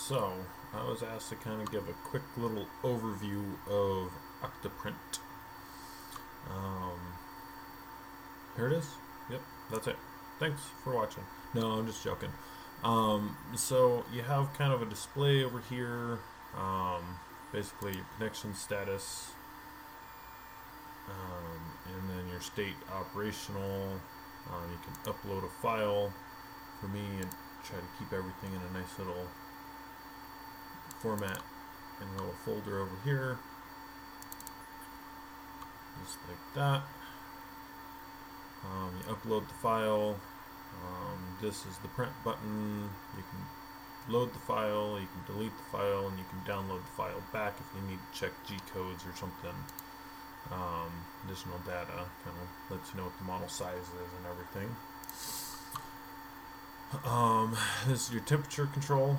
So, I was asked to kind of give a quick little overview of octoprint. Um, Here it is. Yep, that's it. Thanks for watching. No, I'm just joking. So you have kind of a display over here. Basically your connection status, and then your state operational. You can upload a file for me and try to keep everything in a nice little format in a little folder over here, just like that. You upload the file. This is the print button. You can load the file, you can delete the file, and you can download the file back if you need to check G codes or something. Additional data kind of lets you know what the model size is and everything. This is your temperature control.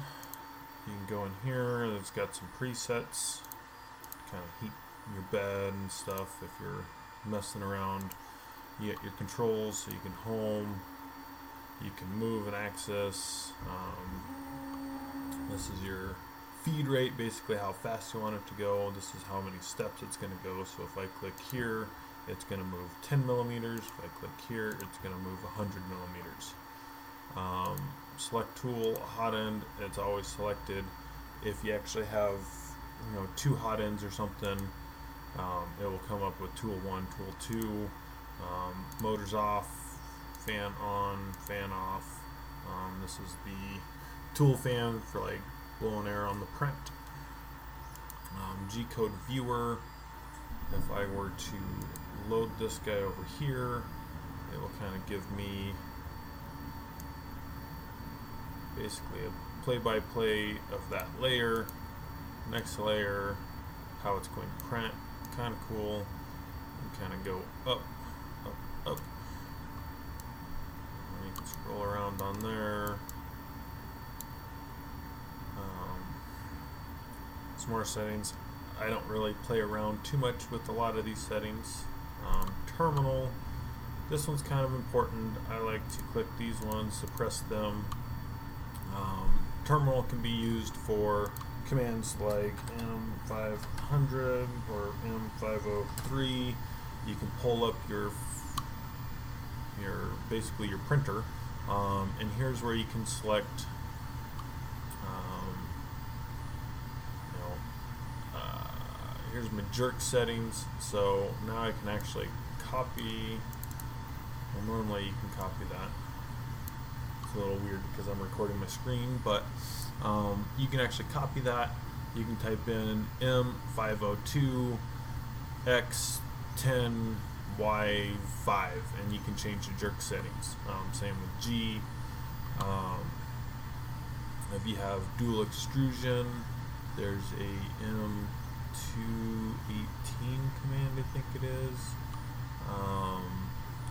You can go in here. It's got some presets to kind of heat your bed and stuff if you're messing around. You get your controls, so you can home, you can move and access. This is your feed rate, basically how fast you want it to go. This is how many steps it's going to go. So if I click here, it's going to move 10 millimeters. If I click here, it's going to move 100 millimeters. Select tool, hot end, it's always selected. If you actually have, two hot ends or something, it will come up with tool 1, tool 2, motors off, fan on, fan off. This is the tool fan for like blowing air on the print. G-code viewer, if I were to load this guy over here, it will kind of give me basically a play-by-play of that layer, next layer, how it's going to print. Kind of cool. You kind of go up, up, up. And you can scroll around on there. Some more settings. I don't really play around too much with a lot of these settings. Terminal. This one's kind of important. I like to click these ones, suppress them. Terminal can be used for commands like M500 or M503. You can pull up your basically your printer, and here's where you can select here's my jerk settings. So now I can actually copy. Well, normally you can copy that. It's a little weird because I'm recording my screen, but you can actually copy that. You can type in M502 X10 Y5 and you can change the jerk settings. Same with G. If you have dual extrusion, there's a M218 command, I think it is.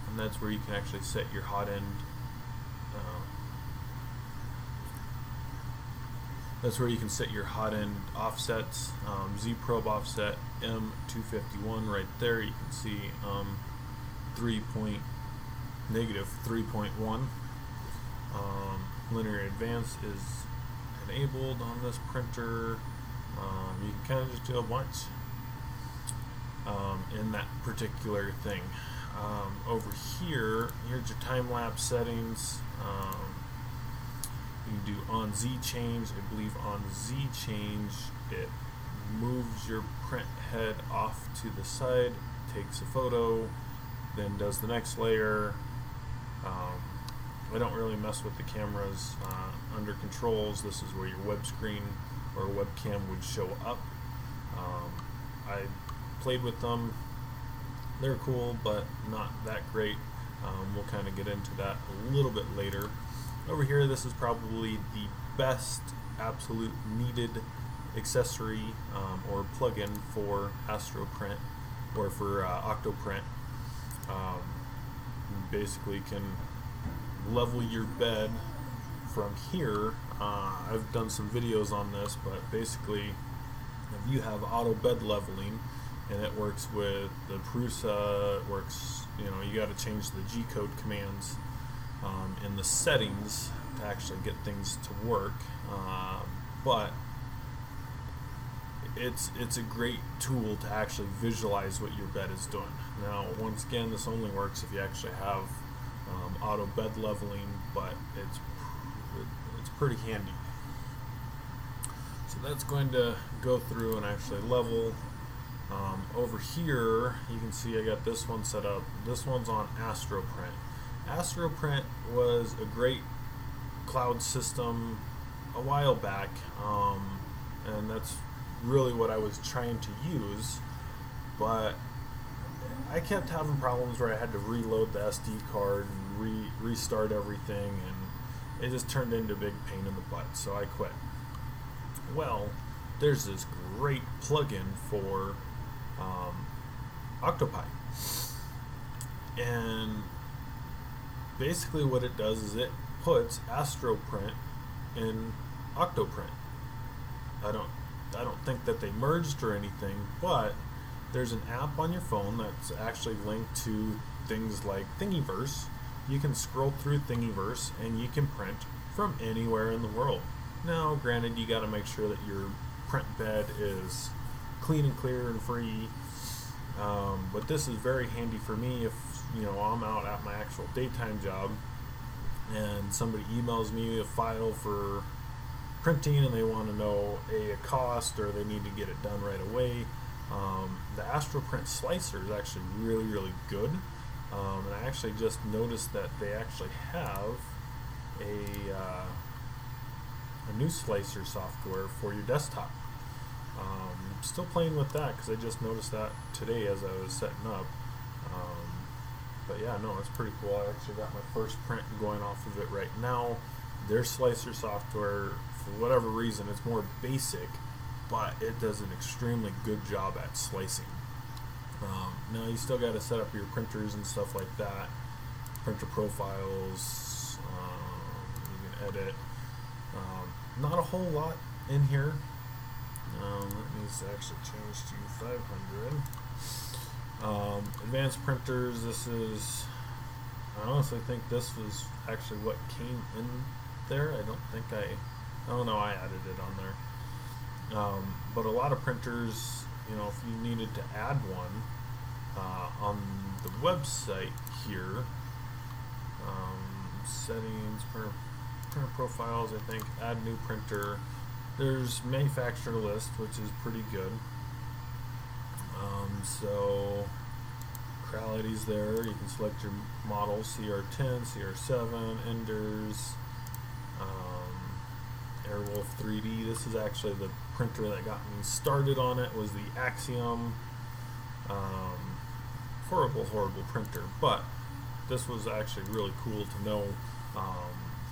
And that's where you can actually set your hot end. That's where you can set your hot end offsets. Z probe offset M251 right there. You can see -3.1. Linear advance is enabled on this printer. You can kind of just do a bunch in that particular thing. Over here, here's your time-lapse settings. You can do on Z change. I believe on Z change it moves your print head off to the side, takes a photo, then does the next layer. I don't really mess with the cameras. Under controls, this is where your web screen or webcam would show up. I played with them. They're cool, but not that great. We'll kind of get into that a little bit later. Over here, this is probably the best absolute needed accessory or plugin for AstroPrint or for octoprint. You basically can level your bed from here. I've done some videos on this, but basically if you have auto bed leveling and it works with the Prusa, it works, you got to change the G-code commands in the settings to actually get things to work. but it's a great tool to actually visualize what your bed is doing. Now, once again, this only works if you actually have auto bed leveling, but it's pretty handy. So that's going to go through and actually level. Over here, you can see I got this one set up. This one's on octoprint. Octoprint was a great cloud system a while back, and that's really what I was trying to use, but I kept having problems where I had to reload the SD card and restart everything, and it just turned into a big pain in the butt, so I quit. Well, there's this great plugin for Octopi, and basically what it does is it puts octoprint in octoprint. I don't think that they merged or anything, but there's an app on your phone that's actually linked to things like Thingiverse. You can scroll through Thingiverse and you can print from anywhere in the world. Now, granted, you got to make sure that your print bed is clean and clear and free. But this is very handy for me if I'm out at my actual daytime job and somebody emails me a file for printing and they want to know a cost, or they need to get it done right away. The octoprint slicer is actually really good, and I actually just noticed that they actually have a new slicer software for your desktop. Still playing with that because I just noticed that today as I was setting up. But yeah, no, it's pretty cool. I actually got my first print going off of it right now. Their slicer software, for whatever reason, it's more basic, but it does an extremely good job at slicing. Now you still got to set up your printers and stuff like that, printer profiles. You can edit. Not a whole lot in here. That needs to actually change to 500. Advanced printers. I honestly think this was actually what came in there. I don't know, I added it on there. But a lot of printers, if you needed to add one on the website here, settings, printer profiles, I think, add new printer. There's manufacturer list, which is pretty good. So Creality's there. You can select your models: CR10, CR7, Enders, Airwolf 3D. This is actually the printer that got me started on it. Was the Axiom. Horrible printer, but this was actually really cool to know.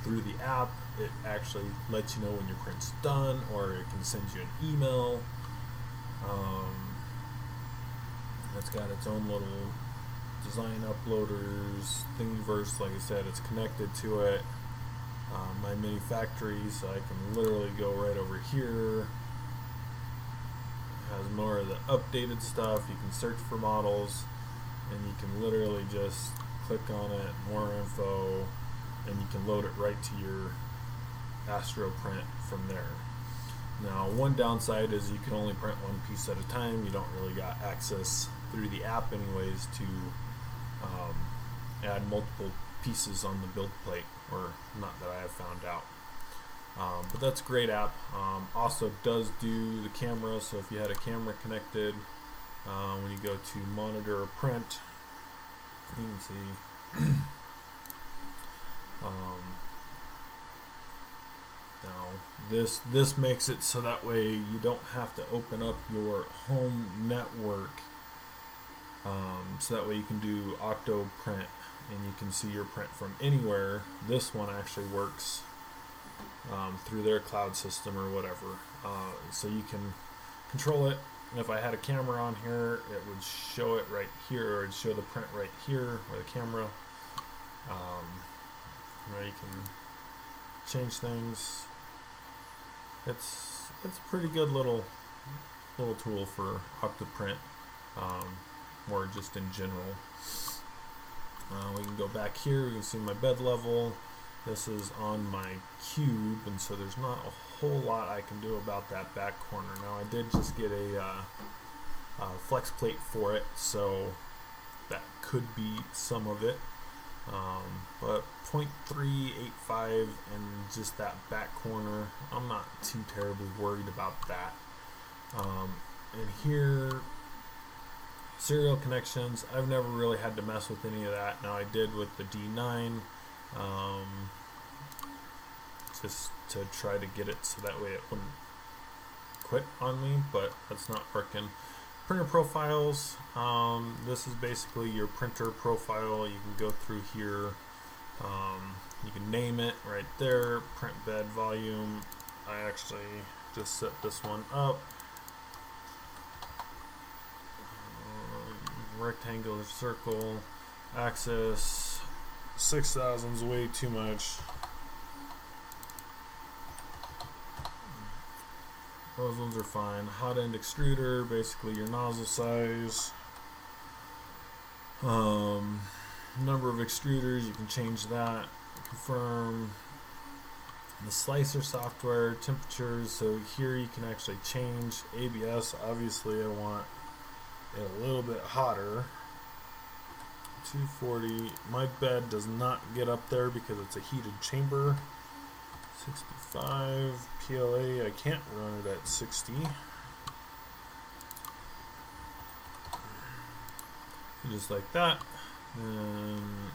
Through the app, it actually lets you know when your print's done, or it can send you an email. It's got its own little design uploaders, Thingiverse, like I said, it's connected to it. My mini factory, so I can literally go right over here. It has more of the updated stuff. You can search for models, and you can literally just click on it, more info, and you can load it right to your octoprint from there. Now, one downside is you can only print one piece at a time. You don't really got access through the app anyways to add multiple pieces on the build plate, or not that I have found out. But that's a great app. Also does do the camera, so if you had a camera connected, when you go to monitor or print, you can see now this makes it so that way you don't have to open up your home network, so that way you can do octoprint and you can see your print from anywhere. This one actually works through their cloud system or whatever, so you can control it. And if I had a camera on here, it would show it right here, or it'd show the print right here, or the camera. You can change things. It's a pretty good little tool for octoprint, or just in general. We can go back here. You can see my bed level. This is on my cube, and so there's not a whole lot I can do about that back corner. Now I did just get a flex plate for it, so that could be some of it. But 0.385 and just that back corner, I'm not too terribly worried about that. And here, serial connections, I've never really had to mess with any of that. Now I did with the D9, just to try to get it so that way it wouldn't quit on me, but that's not working. Printer profiles, this is basically your printer profile. You can go through here, you can name it right there, print bed volume. I actually just set this one up. Rectangular, circle, axis, 6,000 is way too much. Those ones are fine. Hot end extruder, basically your nozzle size. Number of extruders, you can change that. Confirm. The slicer software, temperatures, so here you can actually change ABS. Obviously I want it a little bit hotter. 240. My bed does not get up there because it's a heated chamber. 65 PLA, I can't run it at 60. Just like that. And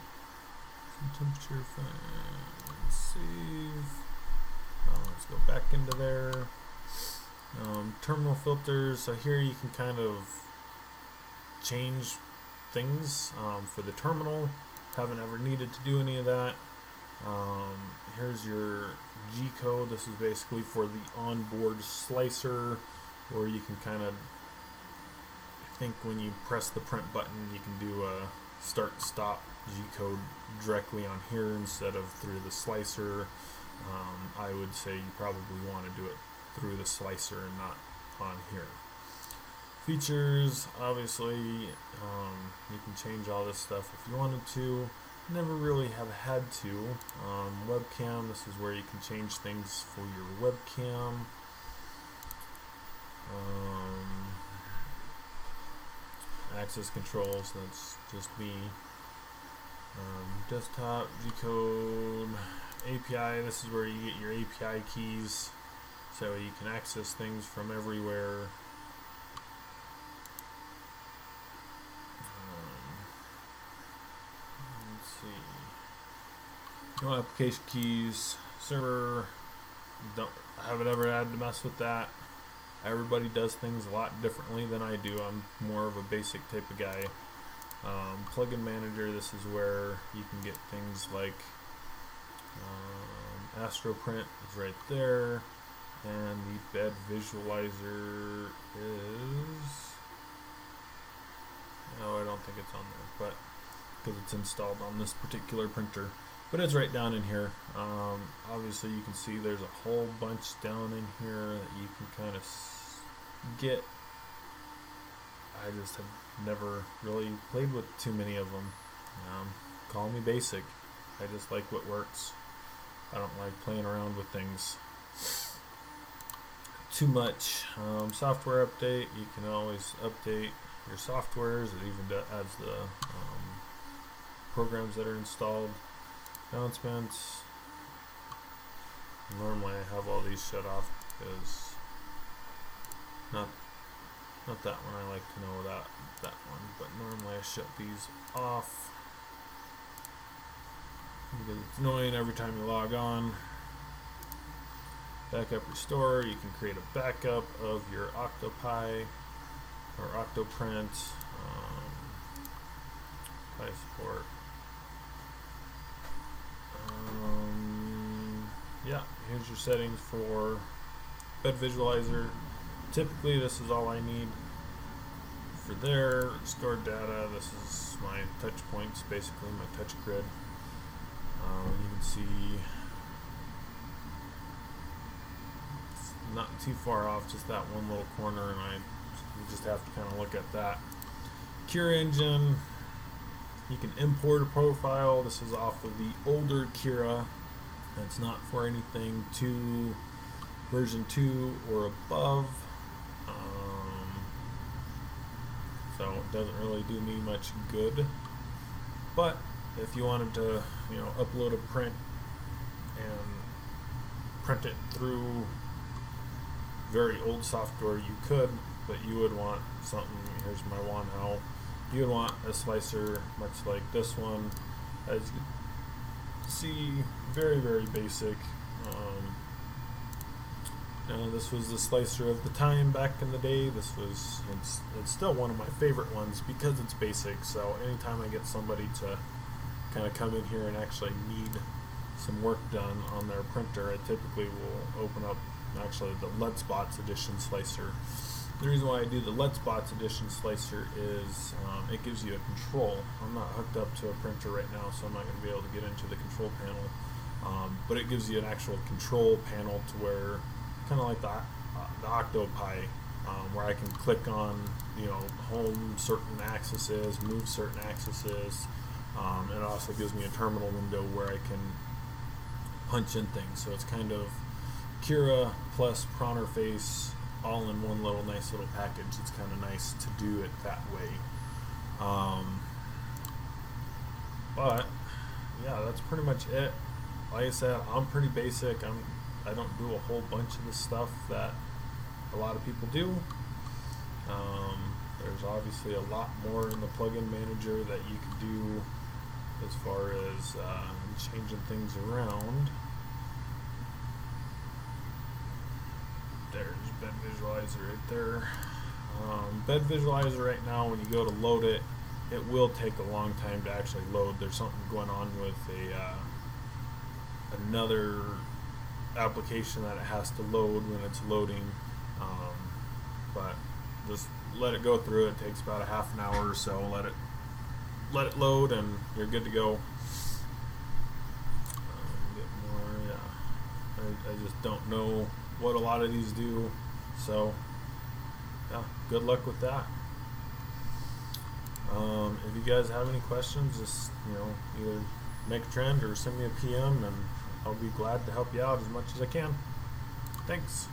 temperature, save. Let's go back into there. Terminal filters, so here you can kind of change things for the terminal. Haven't ever needed to do any of that. Here's your G code. This is basically for the onboard slicer, where you can kind of, I think when you press the print button, you can do a start stop G code directly on here instead of through the slicer. I would say you probably want to do it through the slicer and not on here. Features, obviously, you can change all this stuff if you wanted to. Never really have had to. Webcam, this is where you can change things for your webcam. Access controls, that's just me. Desktop, G-code, API, this is where you get your API keys, so you can access things from everywhere. No application keys, server, I haven't ever had to mess with that. Everybody does things a lot differently than I do. I'm more of a basic type of guy. Plugin manager, this is where you can get things like AstroPrint is right there, and the bed visualizer is, no, I don't think it's on there, but because it's installed on this particular printer. But it's right down in here. Obviously you can see there's a whole bunch down in here that you can kind of get. I just have never really played with too many of them. Call me basic. I just like what works. I don't like playing around with things too much. Software update, you can always update your softwares. It even adds the programs that are installed. Announcements. Normally I have all these shut off because not that one. I like to know that one, but normally I shut these off because it's annoying every time you log on. Backup restore. You can create a backup of your octopi or octoprint. Pi support. Yeah, here's your settings for bed visualizer. Typically this is all I need for there. Stored data, this is my touch points, basically my touch grid. You can see it's not too far off, just that one little corner, and you just have to kind of look at that. Cure engine, you can import a profile. This is off of the older Cura. It's not for anything to version 2 or above. So it doesn't really do me much good. But if you wanted to, upload a print and print it through very old software, you could, but you would want something. Here's my one how you would want a slicer much like this one. As you see, very, very basic. This was the slicer of the time back in the day. It's still one of my favorite ones because it's basic. So anytime I get somebody to kind of come in here and actually need some work done on their printer, I typically will open up actually the Lead Spots Edition slicer. The reason why I do the Lead Spots Edition slicer is it gives you a control. I'm not hooked up to a printer right now, so I'm not going to be able to get into the control panel. But it gives you an actual control panel to where, kind of like the octopi, where I can click on, home certain axes, move certain axes. It also gives me a terminal window where I can punch in things. So it's kind of Cura plus Prowler Face all in one nice little package. It's kind of nice to do it that way. But yeah, that's pretty much it. Like I said, I'm pretty basic. I don't do a whole bunch of the stuff that a lot of people do. There's obviously a lot more in the plugin manager that you can do as far as changing things around. There's Bed Visualizer right there. Bed Visualizer right now, when you go to load it, it will take a long time to actually load. There's something going on with another application that it has to load when it's loading, but just let it go through. It takes about a half an hour or so. Let it load and you're good to go. Get more, yeah. I just don't know what a lot of these do, so yeah, good luck with that. If you guys have any questions, just either make a trend or send me a PM, and I'll be glad to help you out as much as I can. Thanks.